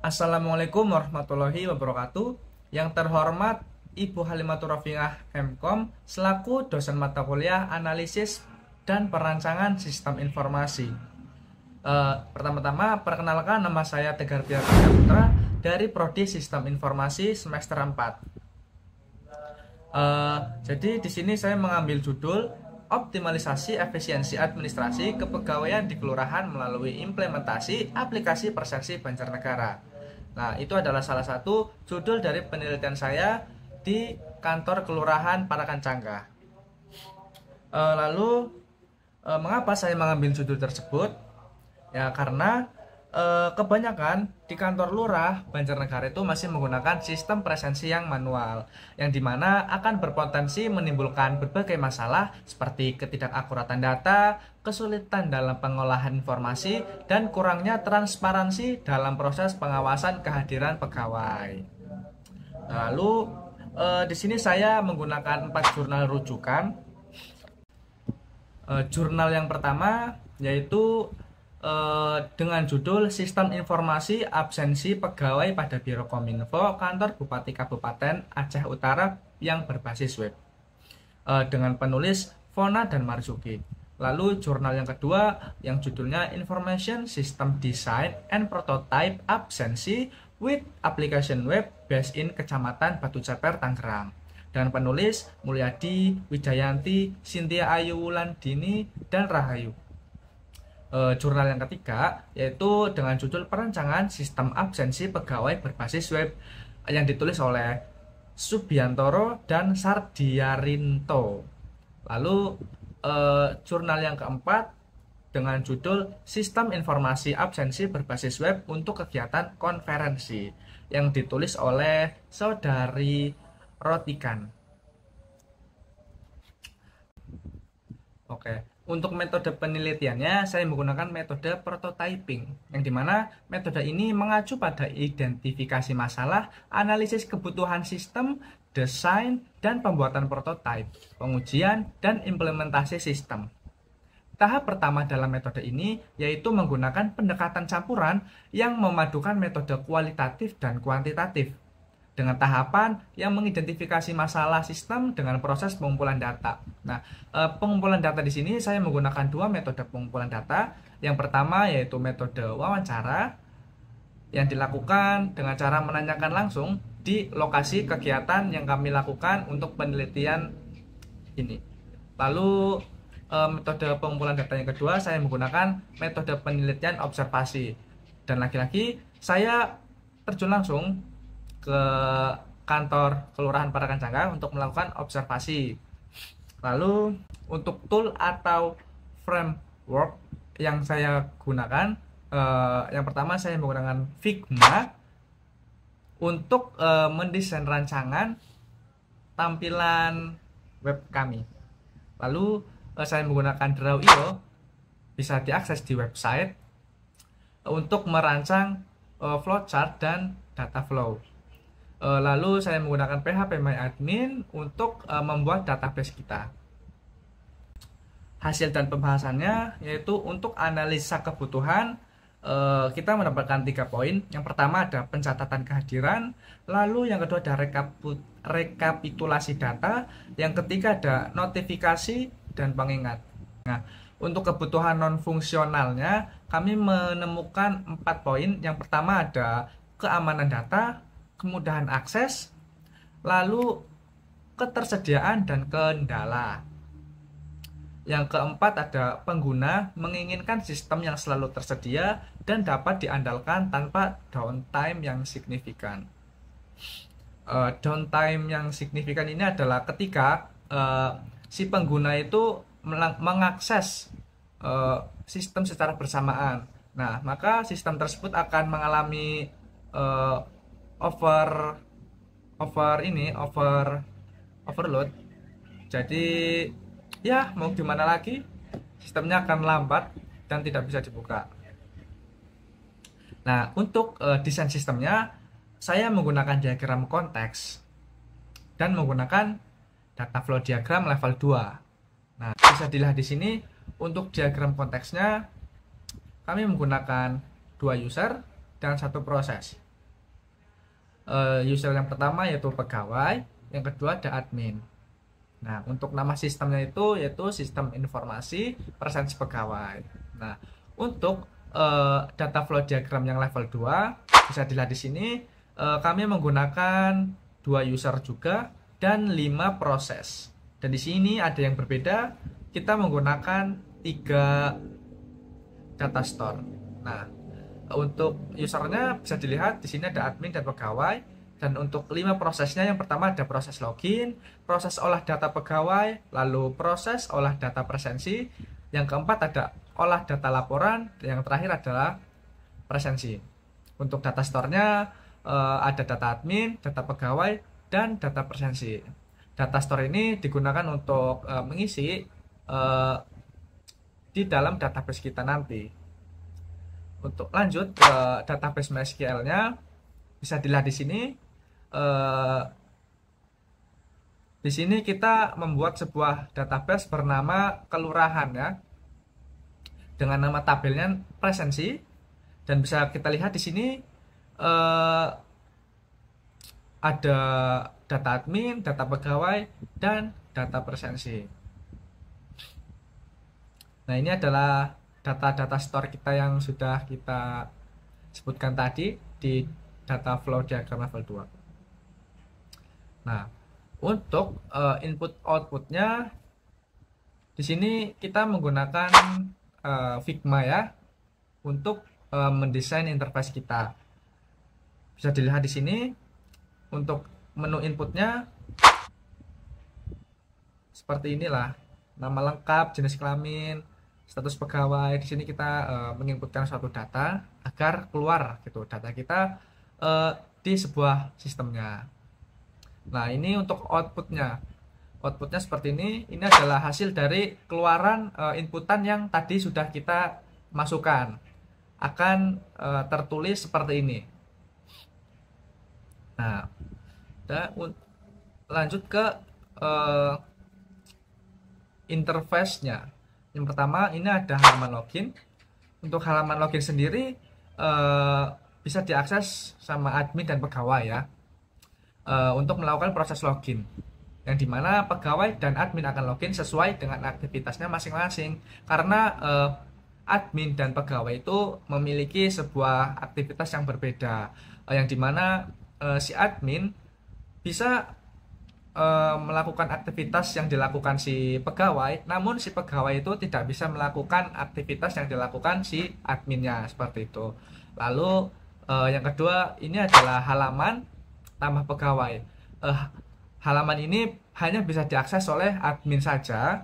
Assalamualaikum warahmatullahi wabarakatuh. Yang terhormat Ibu Halimatur Rofiqah MKom selaku dosen mata kuliah Analisis dan Perancangan Sistem Informasi. Pertama-tama perkenalkan, nama saya Tegar Piartika Putra dari Prodi Sistem Informasi semester 4. Jadi di sini saya mengambil judul Optimalisasi Efisiensi Administrasi Kepegawaian di Kelurahan melalui implementasi aplikasi Persensi Banjarnegara. Nah, itu adalah salah satu judul dari penelitian saya di kantor Kelurahan Parakancangga. Mengapa saya mengambil judul tersebut? Ya, karena kebanyakan di kantor lurah Banjarnegara itu masih menggunakan sistem presensi yang manual, yang dimana akan berpotensi menimbulkan berbagai masalah seperti ketidakakuratan data, kesulitan dalam pengolahan informasi, dan kurangnya transparansi dalam proses pengawasan kehadiran pegawai. Di sini saya menggunakan 4 jurnal rujukan. Jurnal yang pertama yaitu dengan judul Sistem Informasi Absensi Pegawai pada Biro Kominfo Kantor Bupati Kabupaten Aceh Utara yang berbasis web, dengan penulis Fona dan Marzuki. Lalu jurnal yang kedua yang judulnya Information System Design and Prototype Absensi with Application Web Based in Kecamatan Batu Ceper, Tangerang, dengan penulis Mulyadi, Wijayanti, Cynthia Ayu Wulandini, dan Rahayu. Jurnal yang ketiga yaitu dengan judul Perancangan Sistem Absensi Pegawai Berbasis Web yang ditulis oleh Subiantoro dan Sardiarinto. Lalu jurnal yang keempat dengan judul Sistem Informasi Absensi Berbasis Web untuk Kegiatan Konferensi yang ditulis oleh Saudari Rotikan. Untuk metode penelitiannya, saya menggunakan metode prototyping, yang dimana metode ini mengacu pada identifikasi masalah, analisis kebutuhan sistem, desain, dan pembuatan prototipe, pengujian, dan implementasi sistem. Tahap pertama dalam metode ini yaitu menggunakan pendekatan campuran yang memadukan metode kualitatif dan kuantitatif, dengan tahapan yang mengidentifikasi masalah sistem dengan proses pengumpulan data. Nah, pengumpulan data di sini saya menggunakan 2 metode pengumpulan data. Yang pertama yaitu metode wawancara yang dilakukan dengan cara menanyakan langsung di lokasi kegiatan yang kami lakukan untuk penelitian ini. Lalu metode pengumpulan data yang kedua saya menggunakan metode penelitian observasi. Dan lagi-lagi saya terjun langsung ke kantor Kelurahan Parakancangga untuk melakukan observasi. Lalu untuk tool atau framework yang saya gunakan, yang pertama saya menggunakan Figma untuk mendesain rancangan tampilan web kami. Lalu saya menggunakan Draw.io, bisa diakses di website, untuk merancang flowchart dan data flow. Lalu saya menggunakan PHP-MyAdmin untuk membuat database kita. Hasil dan pembahasannya yaitu untuk analisa kebutuhan, kita mendapatkan 3 poin. Yang pertama ada pencatatan kehadiran, lalu yang kedua ada rekapitulasi data, yang ketiga ada notifikasi dan pengingat. Nah, untuk kebutuhan non-fungsionalnya kami menemukan 4 poin. Yang pertama ada keamanan data, kemudahan akses, lalu ketersediaan dan kendala. Yang keempat ada pengguna menginginkan sistem yang selalu tersedia dan dapat diandalkan tanpa downtime yang signifikan. Downtime yang signifikan ini adalah ketika si pengguna itu mengakses sistem secara bersamaan. Nah, maka sistem tersebut akan mengalami overload. Jadi ya mau gimana lagi, sistemnya akan lambat dan tidak bisa dibuka. Nah, untuk desain sistemnya saya menggunakan diagram konteks dan menggunakan data flow diagram level 2. Nah, bisa dilihat di sini untuk diagram konteksnya kami menggunakan 2 user dan 1 proses. User yang pertama yaitu pegawai, yang kedua ada admin. Nah, untuk nama sistemnya itu yaitu sistem informasi presensi pegawai. Nah, untuk data flow diagram yang level 2 bisa dilihat di sini, kami menggunakan 2 user juga dan 5 proses. Dan di sini ada yang berbeda, kita menggunakan 3 data store. Nah, untuk usernya bisa dilihat di sini ada admin dan pegawai. Dan untuk 5 prosesnya, yang pertama ada proses login, proses olah data pegawai, lalu proses olah data presensi, yang keempat ada olah data laporan, dan yang terakhir adalah presensi. Untuk data store-nya ada data admin, data pegawai, dan data presensi. Data store ini digunakan untuk mengisi di dalam database kita nanti. Untuk lanjut ke database MySQL-nya, bisa dilihat di sini. Di sini kita membuat sebuah database bernama kelurahan ya, dengan nama tabelnya presensi, dan bisa kita lihat di sini ada data admin, data pegawai, dan data presensi. Nah, ini adalah data-data store kita yang sudah kita sebutkan tadi di data flow diagram level 2. Nah, untuk input outputnya di sini kita menggunakan Figma ya untuk mendesain interface kita. Bisa dilihat di sini untuk menu inputnya seperti inilah, nama lengkap, jenis kelamin, status pegawai. Di sini kita menginputkan suatu data agar keluar gitu data kita di sebuah sistemnya. Nah, ini untuk outputnya. Outputnya seperti ini. Ini adalah hasil dari keluaran inputan yang tadi sudah kita masukkan. Akan tertulis seperti ini. Nah, lanjut ke interface-nya. Yang pertama, ini ada halaman login. Untuk halaman login sendiri bisa diakses sama admin dan pegawai ya. Untuk melakukan proses login, yang dimana pegawai dan admin akan login sesuai dengan aktivitasnya masing-masing, karena admin dan pegawai itu memiliki sebuah aktivitas yang berbeda, yang dimana si admin bisa melakukan aktivitas yang dilakukan si pegawai, namun si pegawai itu tidak bisa melakukan aktivitas yang dilakukan si adminnya, seperti itu. Lalu yang kedua, ini adalah halaman tambah pegawai. Halaman ini hanya bisa diakses oleh admin saja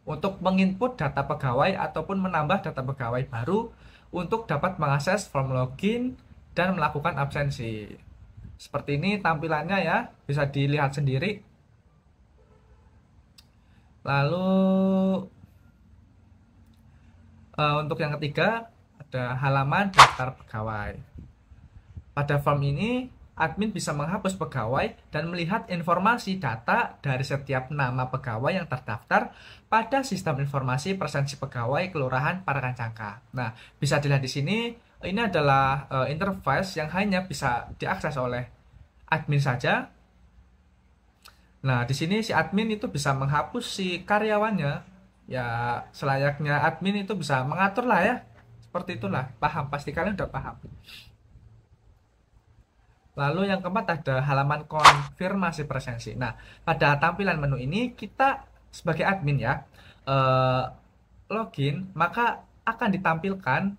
untuk menginput data pegawai ataupun menambah data pegawai baru untuk dapat mengakses form login dan melakukan absensi. Seperti ini tampilannya ya, bisa dilihat sendiri. Lalu untuk yang ketiga ada halaman daftar pegawai. Pada form ini admin bisa menghapus pegawai dan melihat informasi data dari setiap nama pegawai yang terdaftar pada sistem informasi presensi pegawai kelurahan Parakan Cangka. Nah, bisa dilihat di sini, ini adalah interface yang hanya bisa diakses oleh admin saja. Nah, di sini si admin itu bisa menghapus si karyawannya. Ya, selayaknya admin itu bisa mengatur lah ya. Seperti itulah, paham, pasti kalian udah paham. Lalu yang keempat ada halaman konfirmasi presensi. Nah, pada tampilan menu ini kita sebagai admin ya, login, maka akan ditampilkan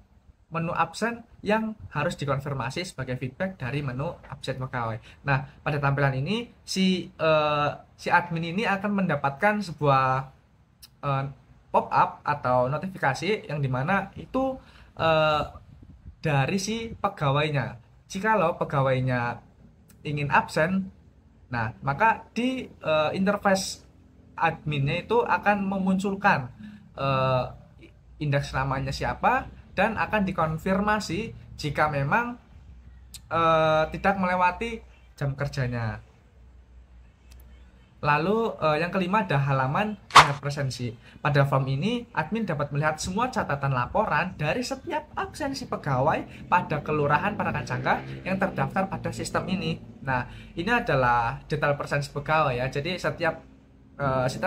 menu absen yang harus dikonfirmasi sebagai feedback dari menu absen pegawai. Nah, pada tampilan ini si admin ini akan mendapatkan sebuah pop-up atau notifikasi yang dimana itu dari si pegawainya. Jikalau pegawainya ingin absen, nah maka di interface adminnya itu akan memunculkan indeks namanya siapa dan akan dikonfirmasi jika memang tidak melewati jam kerjanya. Lalu yang kelima ada halaman melihat presensi. Pada form ini, admin dapat melihat semua catatan laporan dari setiap absensi pegawai pada kelurahan Paracangka yang terdaftar pada sistem ini. Nah, ini adalah detail presensi pegawai ya. Jadi setiap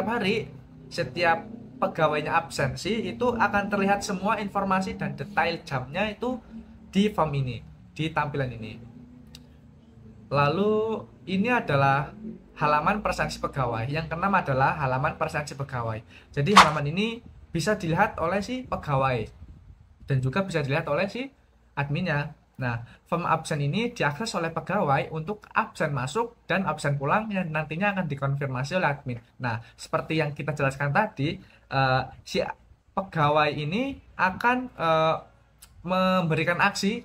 hari, setiap pegawainya absensi itu akan terlihat semua informasi dan detail jamnya itu di form ini, di tampilan ini. Lalu ini adalah halaman presensi pegawai. Yang keenam adalah halaman presensi pegawai. Jadi halaman ini bisa dilihat oleh si pegawai dan juga bisa dilihat oleh si adminnya. Nah, form absen ini diakses oleh pegawai untuk absen masuk dan absen pulang yang nantinya akan dikonfirmasi oleh admin. Nah, seperti yang kita jelaskan tadi, si pegawai ini akan memberikan aksi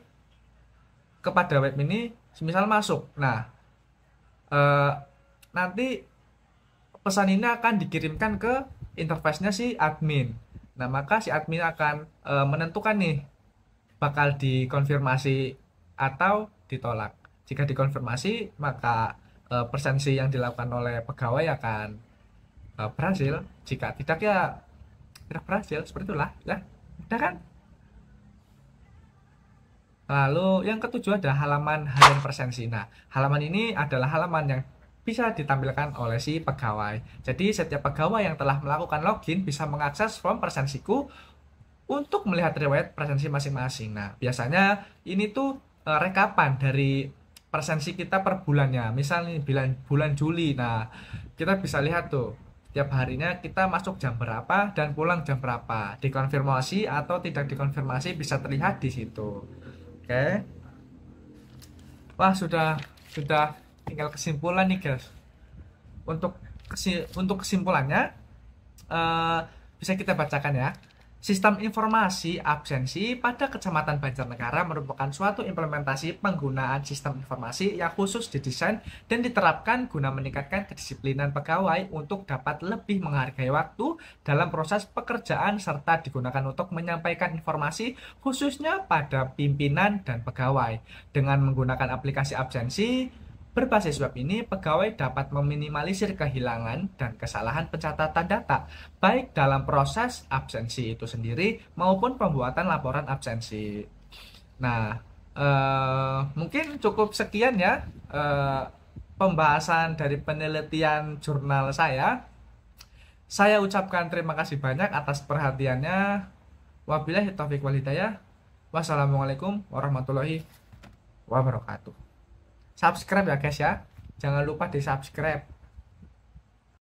kepada web ini, misal masuk. Nah, nanti pesan ini akan dikirimkan ke interface-nya si admin. Nah, maka si admin akan menentukan nih bakal dikonfirmasi atau ditolak. Jika dikonfirmasi, maka presensi yang dilakukan oleh pegawai akan berhasil. Jika tidak, ya tidak berhasil. Seperti itulah ya. Udah kan? Lalu yang ketujuh ada halaman harian presensi. Nah, halaman ini adalah halaman yang bisa ditampilkan oleh si pegawai. Jadi setiap pegawai yang telah melakukan login bisa mengakses form presensiku untuk melihat riwayat presensi masing-masing. Nah, biasanya ini tuh rekapan dari presensi kita per bulannya. Misalnya bulan Juli. Nah, kita bisa lihat tuh tiap harinya kita masuk jam berapa dan pulang jam berapa. Dikonfirmasi atau tidak dikonfirmasi bisa terlihat di situ. Oke. Wah, sudah tinggal kesimpulan nih, guys. Untuk kesimpulannya bisa kita bacakan ya. Sistem informasi absensi pada Kecamatan Banjarnegara merupakan suatu implementasi penggunaan sistem informasi yang khusus didesain dan diterapkan guna meningkatkan kedisiplinan pegawai untuk dapat lebih menghargai waktu dalam proses pekerjaan serta digunakan untuk menyampaikan informasi khususnya pada pimpinan dan pegawai. Dengan menggunakan aplikasi absensi berbasis web ini, pegawai dapat meminimalisir kehilangan dan kesalahan pencatatan data, baik dalam proses absensi itu sendiri maupun pembuatan laporan absensi. Nah, mungkin cukup sekian ya pembahasan dari penelitian jurnal saya. Saya ucapkan terima kasih banyak atas perhatiannya. Wabillahi taufiq wal hidayah. Wassalamualaikum warahmatullahi wabarakatuh. Subscribe ya guys ya. Jangan lupa di subscribe.